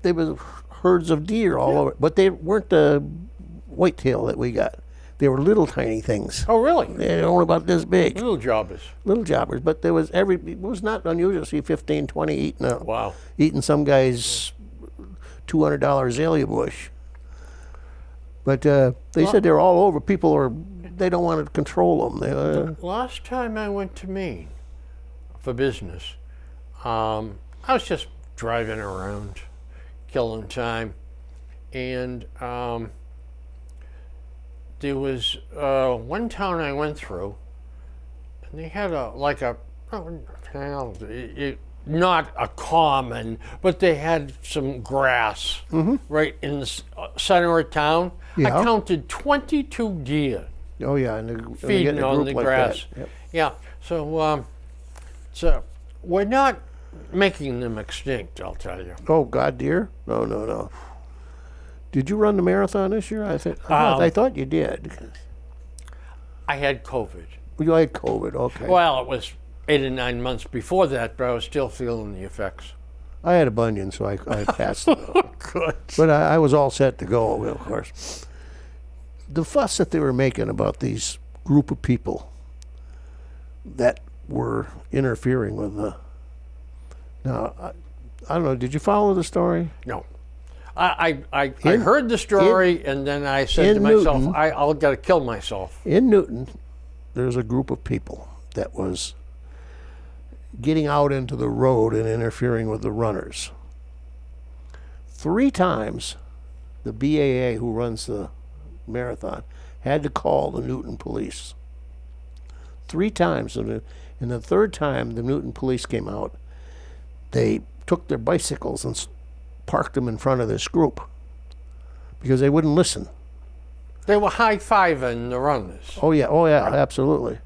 there was herds of deer all over. But they weren't the whitetail that we got. They were little tiny things. Oh, really? They're only about this big. Little jobbers. Little jobbers. But it was not unusual to see 15, 20 Wow. eating some guy's $200 azalea bush. But they said they're all over. They don't want to control them. The last time I went to Maine for business, I was just driving around, killing time, and there was one town I went through, and they had a well, not a common, but they had some grass right in the center of town. Yeah. I counted 22 deer Oh yeah, and when you get feeding in a on group the like grass. that. Yep. Yeah, so we're not making them extinct, I'll tell you. Oh God, dear? No, no, no. Did you run the marathon this year? I thought you did. I had COVID. You had COVID, okay. Well, it was 8 or 9 months before that, but I was still feeling the effects. I had a bunion, so I passed it. Good. But I was all set to go, of course. The fuss that they were making about these group of people that were interfering with the... Now, I don't know, did you follow the story? No. I heard the story, and then I said to myself, Newton- I'll got to kill myself. In Newton, there's a group of people that was getting out into the road and interfering with the runners. 3 times, the BAA, who runs the marathon, had to call the Newton police. 3 times. And the third time the Newton police came out, they took their bicycles and parked them in front of this group because they wouldn't listen. They were high-fiving the runners. Oh yeah, absolutely.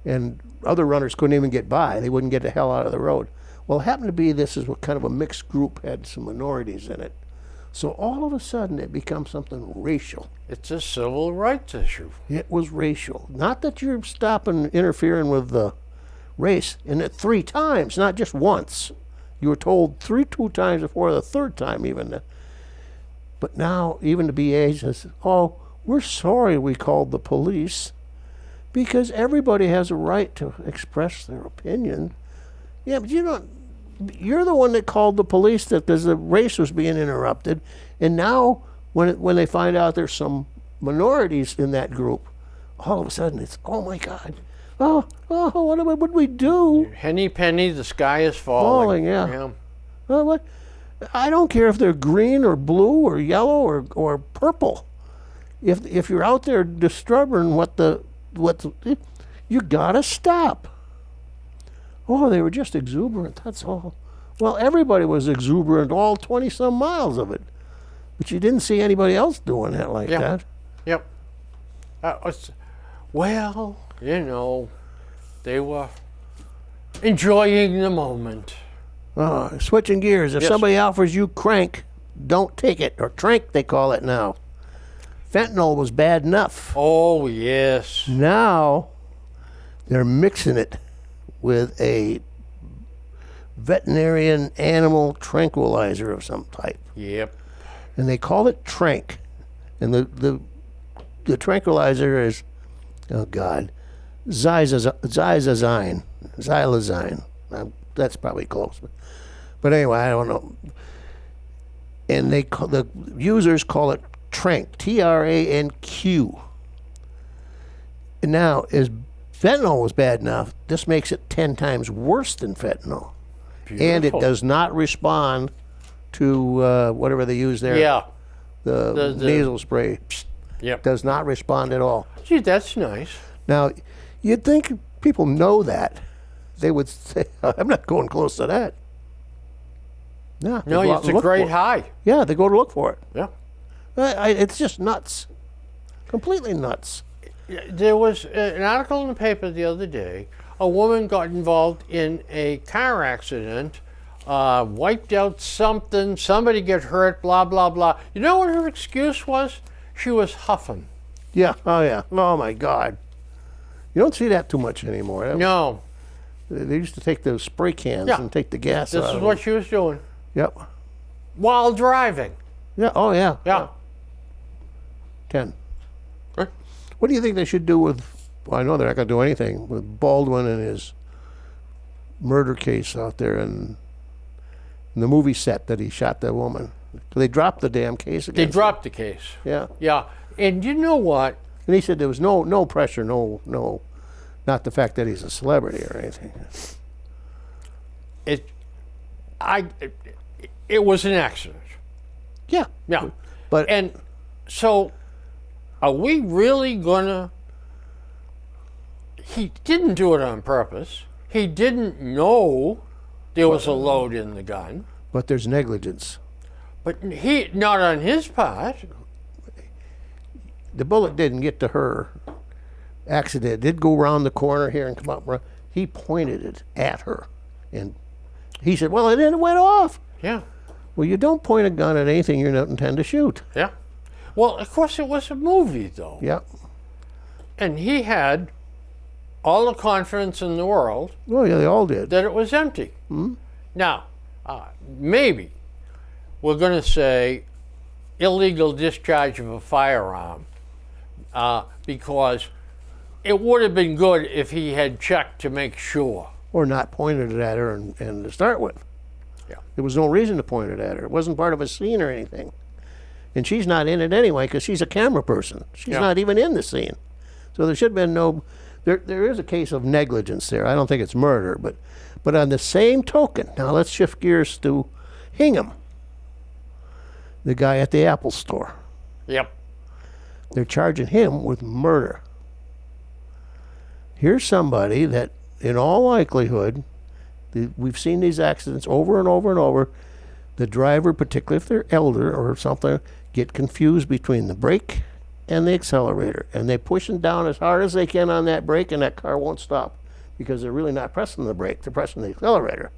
And other runners couldn't even get by. They wouldn't get the hell out of the road. Well, it happened to be this is what kind of a mixed group, had some minorities in it. So all of a sudden it becomes something racial. It's a civil rights issue. It was racial. Not that you're stopping interfering with the race, and it 3 times, not just once. You were told 2 times before, the third time even. But now even the BA says, oh, we're sorry we called the police, because everybody has a right to express their opinion. Yeah, but you're the one that called the police because the race was being interrupted, and now when they find out there's some minorities in that group, all of a sudden it's, oh my God, what would we do? Henny penny, the sky is falling. Yeah. Well, what? I don't care if they're green or blue or yellow or purple. If you're out there disturbing what you gotta stop. Oh, they were just exuberant. That's all. Well, everybody was exuberant, all 20-some miles of it, but you didn't see anybody else doing that like that. Yep. Well, they were enjoying the moment. Switching gears. If Yes. somebody offers you crank, don't take it, or trank they call it now. Fentanyl was bad enough. Oh, yes. Now they're mixing it with a veterinarian animal tranquilizer of some type, Yep. and they call it trank. And the tranquilizer is, oh God, xylazine. That's probably close, but anyway, I don't know. And the users call it Tranq, Tranq. And now, as fentanyl was bad enough, this makes it 10 times worse than fentanyl. And it Beautiful. does not respond to whatever they use there. Yeah. The nasal spray Yep. does not respond at all. Gee, that's nice. Now, you'd think people know that. They would say, I'm not going close to that. No, they No, go out it's and a look great for it. high. Yeah, they go to look for it. Yeah. It's just nuts. Completely nuts. There was an article in the paper the other day. A woman got involved in a car accident, wiped out something, somebody get hurt, blah, blah, blah. You know what her excuse was? She was huffing. Yeah, oh yeah. Oh my God. You don't see that too much anymore. No, They used to take those spray cans Yeah. and take the gas this out is of what them. she was doing Yep. while driving. Yeah, oh yeah. Yeah. 10. Huh? What do you think they should do with, well, I know they're not going to do anything, with Baldwin and his murder case out there in the movie set that he shot that woman? They dropped the damn case against They him. dropped the case. Yeah. Yeah. And you know what? And he said there was no pressure, no, not the fact that he's a celebrity or anything. It was an accident. Yeah. Yeah. But And so, are we really gonna? He didn't do it on purpose. He didn't know there was a load in the gun, But there's negligence. but he not on his part. The bullet didn't get to her. Accident. It did go around the corner here and come up. He pointed it at her. And he said, well, it went off. Yeah, Well, you don't point a gun at anything you don't intend to shoot. yeah. Well, of course it was a movie though, Yep. and he had all the confidence in the world Well, yeah, they all did. that it was empty. Now, maybe we're going to say illegal discharge of a firearm because it would have been good if he had checked to make sure. Or not pointed it at her and to start with. Yeah. There was no reason to point it at her. It wasn't part of a scene or anything. And she's not in it anyway because she's a camera person. She's Yeah. not even in the scene. So there should have been no... There is a case of negligence there. I don't think it's murder, but on the same token, now let's shift gears to Hingham, the guy at the Apple store. Yep. They're charging him with murder. Here's somebody that, in all likelihood, we've seen these accidents over and over and over. The driver, particularly if they're elder or something, get confused between the brake and the accelerator, and they're pushing down as hard as they can on that brake, and that car won't stop because they're really not pressing the brake; they're pressing the accelerator.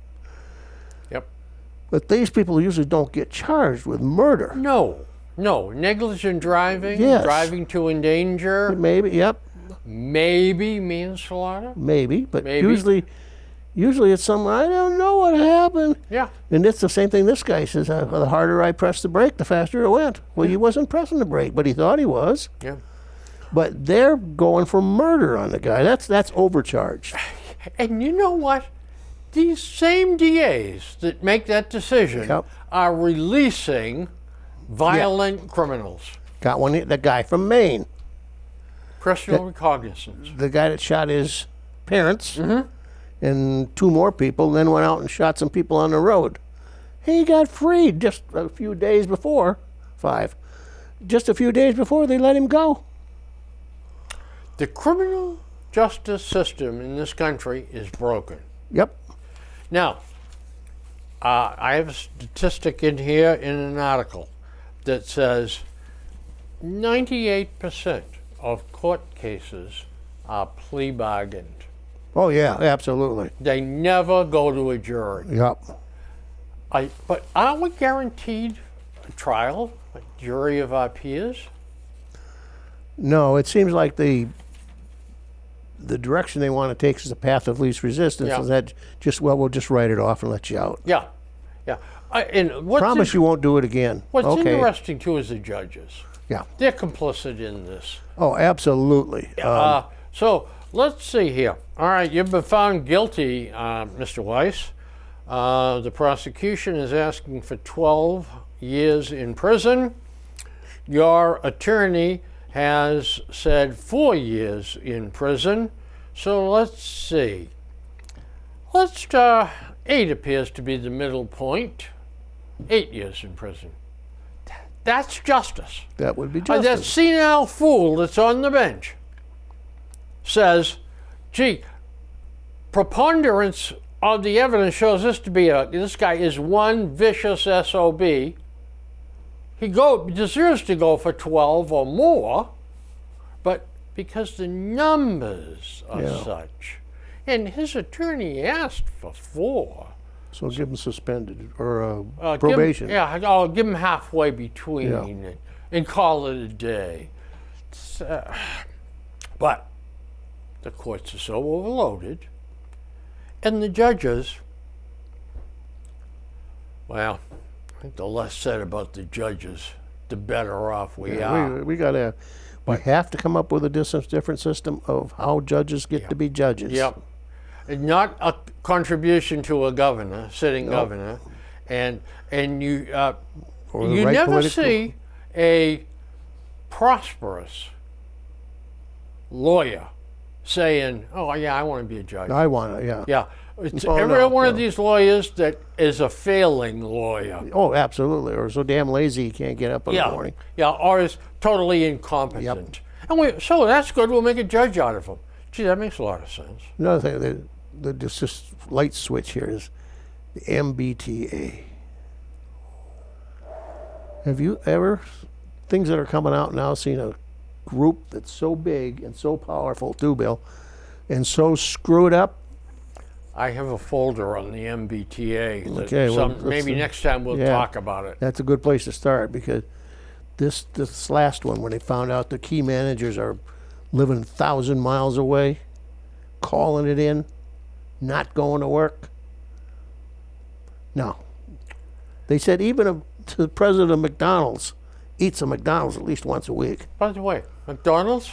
Yep. But these people usually don't get charged with murder. No. Negligent driving, Yes. driving to endanger, Maybe, yep, maybe manslaughter. maybe, but Maybe. usually it's some I don't know what happened. Yeah. And it's the same thing this guy says, the harder I pressed the brake, the faster it went. Well, he wasn't pressing the brake, but he thought he was. Yeah. But they're going for murder on the guy. That's overcharged. And you know what? These same DAs that make that decision Yep. are releasing violent criminals. Got one, the guy from Maine, Personal recognizance. the guy that shot his parents Mm-hmm. and two more people, and then went out and shot some people on the road. He got freed just a few days before, just a few days before they let him go. The criminal justice system in this country is broken. Yep. Now, I have a statistic in here in an article that says 98% of court cases are plea bargained. Oh, yeah, absolutely. They never go to a jury. Yep. But aren't we guaranteed a trial, a jury of our peers? No, it seems like the direction they want to take is the path of least resistance. Yeah. Is that we'll just write it off and let you out. Yeah, yeah. And what's Promise you won't do it again. What's okay. interesting too is the judges. Yeah. They're complicit in this. Oh, absolutely. So let's see here. All right, you've been found guilty, Mr. Weiss. The prosecution is asking for 12 years in prison. Your attorney has said 4 years in prison. So let's see. 8 appears to be the middle point. 8 years in prison. That's justice. That would be That justice. senile fool that's on the bench says, gee, preponderance of the evidence shows this guy is one vicious SOB. He deserves to go for 12 or more, but because the numbers are such. And his attorney asked for 4. So give them suspended or probation. I'll give him halfway between Yeah. and call it a day. But the courts are so overloaded, and the judges, well, I think the less said about the judges, the better off we are. We have to come up with a different system of how judges get to be judges. Yep. And not a contribution to a governor, sitting governor, and you Or the you right never political- see a prosperous lawyer saying, "Oh yeah, I want to be a judge." I want to, yeah. Yeah, it's Oh, every no, one of no. these lawyers that is a failing lawyer. Oh, absolutely. Or so damn lazy he can't get up in the morning. Yeah, or is totally incompetent. And so that's good. We'll make a judge out of him. Gee, that makes a lot of sense. Another thing, just light switch here is the MBTA. Have you ever, things that are coming out now, seen a group that's so big and so powerful too, Bill, and so screwed up? I have a folder on the MBTA. That Okay, well, maybe next time we'll talk about it. That's a good place to start, because this last one, when they found out the key managers are living 1,000 miles away, calling it in, not going to work. No. They said even the president of McDonald's eats a McDonald's at least once a week. By the way, McDonald's,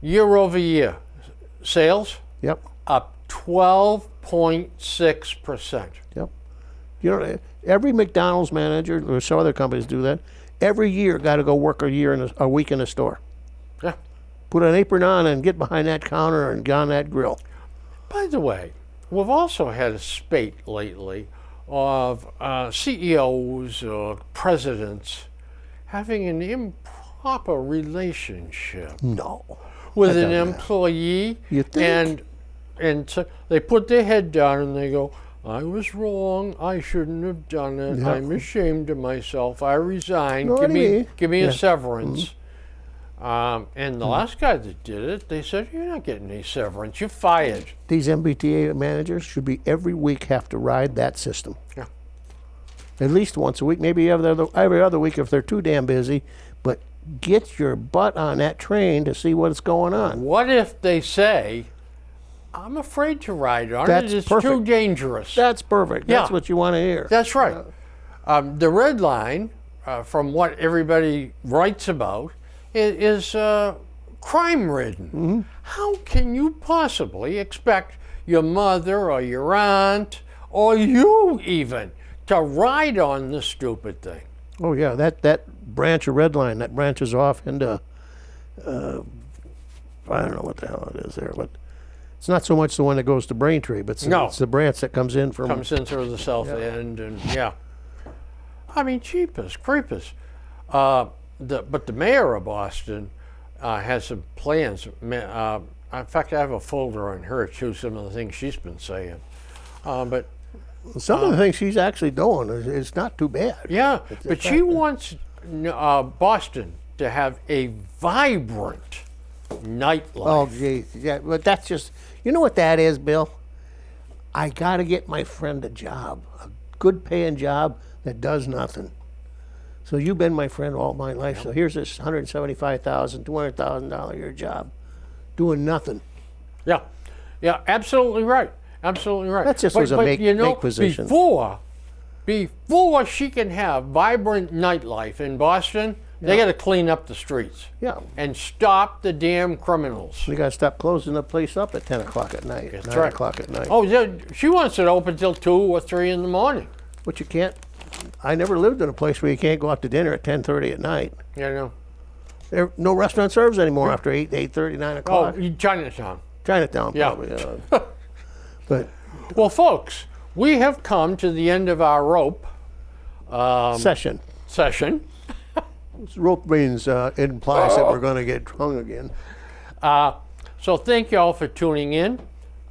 year over year, sales Yep. up 12.6%. Yep. You know, every McDonald's manager, or some other companies do that, every year got to go work a week in a store. Yeah. Put an apron on and get behind that counter and get on that grill. By the way, we've also had a spate lately of CEOs or presidents having an improper relationship No. with That an doesn't employee. You think? And so they put their head down and they go, I was wrong. I shouldn't have done it. Yeah. I'm ashamed of myself. I resign. Naughty me. Give me Yeah. a severance. And the last guy that did it, they said, you're not getting any severance. You're fired. These MBTA managers should be every week have to ride that system. Yeah. At least once a week, maybe every other week if they're too damn busy. But get your butt on that train to see what's going on. What if they say, I'm afraid to ride on That's it. It's perfect. too dangerous. That's perfect. That's Yeah. what you want to hear. That's right. The red line, from what everybody writes about, is crime-ridden. How can you possibly expect your mother or your aunt or you even to ride on this stupid thing? Oh yeah, that branch of red line that branches off into I don't know what the hell it is there, but it's not so much the one that goes to Braintree, but No. it's the branch that comes in from. Comes in through the south end, and yeah. I mean, cheapest, creepers. But the mayor of Boston has some plans. In fact, I have a folder on her too. Some of the things she's been saying. But Some of the things she's actually doing is not too bad. yeah, but she wants Boston to have a vibrant nightlife. Oh, geez. Yeah, but that's just, you know what that is, Bill? I got to get my friend a job, a good paying job that does nothing. So you've been my friend all my life. So here's this $175,000, $200,000 a year job, doing nothing. Yeah, yeah, absolutely right. Absolutely right. That just was a make position. Before she can have vibrant nightlife in Boston, they got to clean up the streets. Yeah. And stop the damn criminals. We got to stop closing the place up at 10 o'clock at night, That's 9 right. o'clock at night. Oh, yeah, she wants it open till 2 or 3 in the morning. But you can't, I never lived in a place where you can't go out to dinner at 10:30 at night. You know. No restaurant serves anymore after 8, 8:30, 9 Oh, o'clock. Chinatown. Chinatown, Yeah. probably. But Well, folks, we have come to the end of our rope session. session. Rope means implies that we're going to get hung again. So thank you all for tuning in.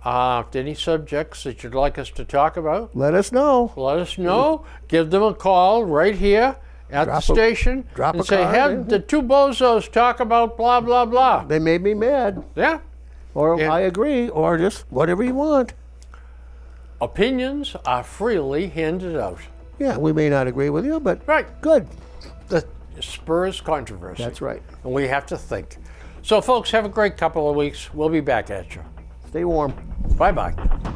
If there any subjects that you'd like us to talk about, Let us know. let us know. Give them a call right here at Drop the a- station drop and a say, card, have yeah. the two bozos talk about blah, blah, blah. They made me mad, Yeah. or Yeah. I agree, or just whatever you want. Opinions are freely handed out. Yeah, we may not agree with you, but Right. good. That spurs controversy. That's right. And we have to think. So, folks, have a great couple of weeks. We'll be back at you. Stay warm. Bye-bye.